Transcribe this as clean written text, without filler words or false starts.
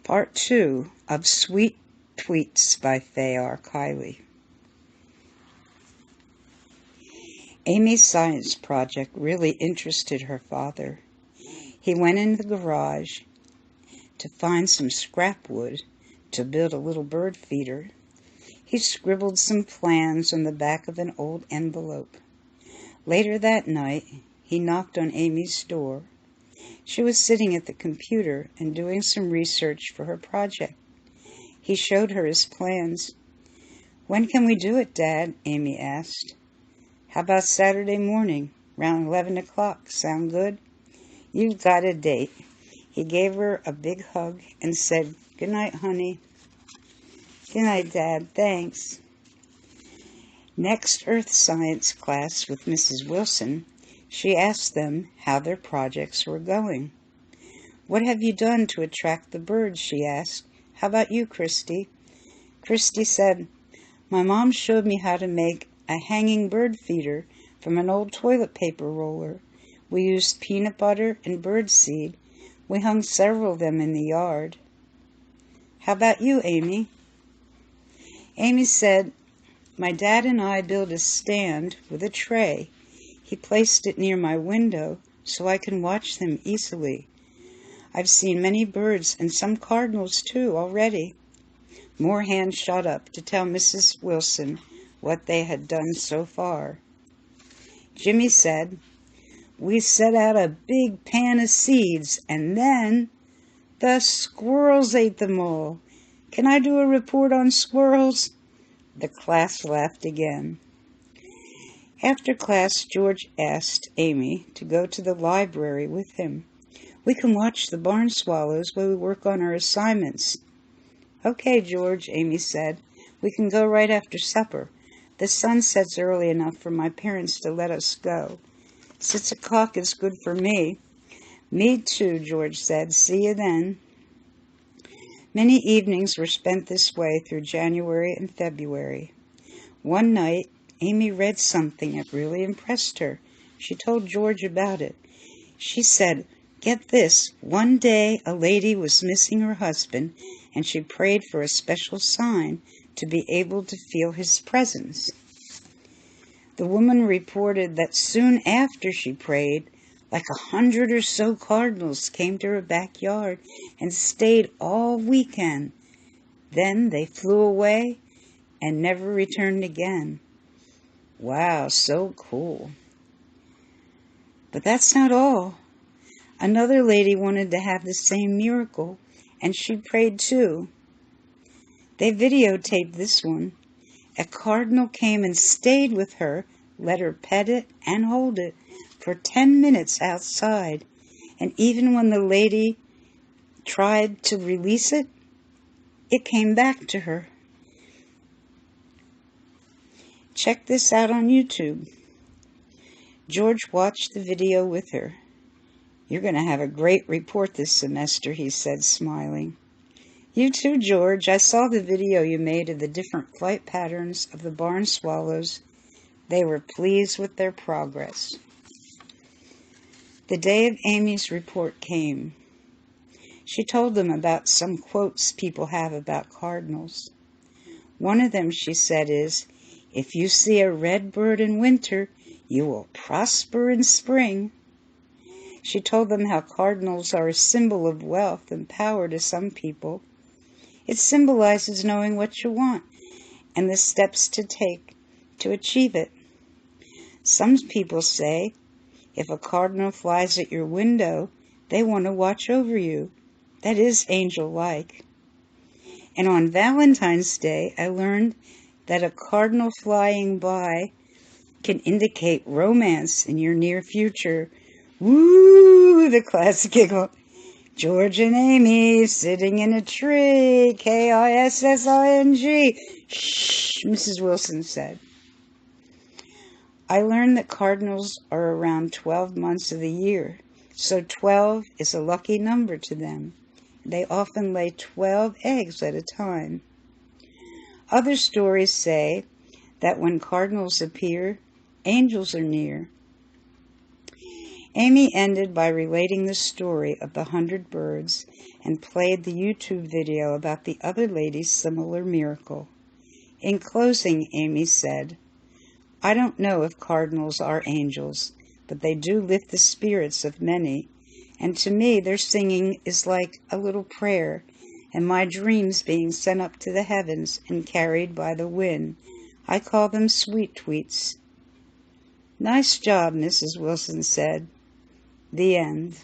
Part 2 of Sweet Tweets by Fay R. Kiley. Amy's science project really interested her father. He went in the garage to find some scrap wood to build a little bird feeder. He scribbled some plans on the back of an old envelope. Later that night, he knocked on Amy's door. She was sitting at the computer and doing some research for her project. He showed her his plans. "When can we do it, Dad?" Amy asked. "How about Saturday morning, around 11 o'clock? Sound good?" "You've got a date." He gave her a big hug and said, "Good night, honey." "Good night, Dad. Thanks." Next Earth Science class with Mrs. Wilson, she asked them how their projects were going. "What have you done to attract the birds?" she asked. "How about you, Christy?" Christy said, "My mom showed me how to make a hanging bird feeder from an old toilet paper roller. We used peanut butter and bird seed. We hung several of them in the yard." "How about you, Amy?" Amy said, "My dad and I built a stand with a tray. He placed it near my window so I can watch them easily. I've seen many birds and some cardinals too already." More hands shot up to tell Mrs. Wilson what they had done so far. Jimmy said, "We set out a big pan of seeds and then the squirrels ate them all. Can I do a report on squirrels?" The class laughed again. After class, George asked Amy to go to the library with him. "We can watch the barn swallows while we work on our assignments." "Okay, George," Amy said. "We can go right after supper. The sun sets early enough for my parents to let us go. 6 o'clock is good for me." "Me too," George said. "See you then." Many evenings were spent this way through January and February. One night, Amy read something that really impressed her. She told George about it. She said, "Get this, one day a lady was missing her husband, and she prayed for a special sign to be able to feel his presence. The woman reported that soon after she prayed, like 100 or so cardinals came to her backyard and stayed all weekend. Then they flew away and never returned again." Wow, so cool. But that's not all. Another lady wanted to have the same miracle, and she prayed too. They videotaped this one. A cardinal came and stayed with her, let her pet it and hold it for 10 minutes outside, and even when the lady tried to release it, it came back to her. Check this out on YouTube. George watched the video with her. "You're going to have a great report this semester," he said, smiling. "You too, George. I saw the video you made of the different flight patterns of the barn swallows. They were pleased with their progress." The day of Amy's report came. She told them about some quotes people have about cardinals. One of them, she said, is, "If you see a red bird in winter, you will prosper in spring." She told them how cardinals are a symbol of wealth and power to some people. It symbolizes knowing what you want and the steps to take to achieve it. Some people say, if a cardinal flies at your window, they want to watch over you. That is angel-like. And on Valentine's Day, I learned that a cardinal flying by can indicate romance in your near future. Woo! The class giggled. George and Amy sitting in a tree. Kissing. Shh, Mrs. Wilson said. I learned that cardinals are around 12 months of the year, so 12 is a lucky number to them. They often lay 12 eggs at a time. Other stories say that when cardinals appear, angels are near. Amy ended by relating the story of the 100 birds and played the YouTube video about the other lady's similar miracle. In closing, Amy said, "I don't know if cardinals are angels, but they do lift the spirits of many, and to me their singing is like a little prayer, and my dreams being sent up to the heavens and carried by the wind. I call them sweet tweets." "Nice job," Mrs. Wilson said. The end.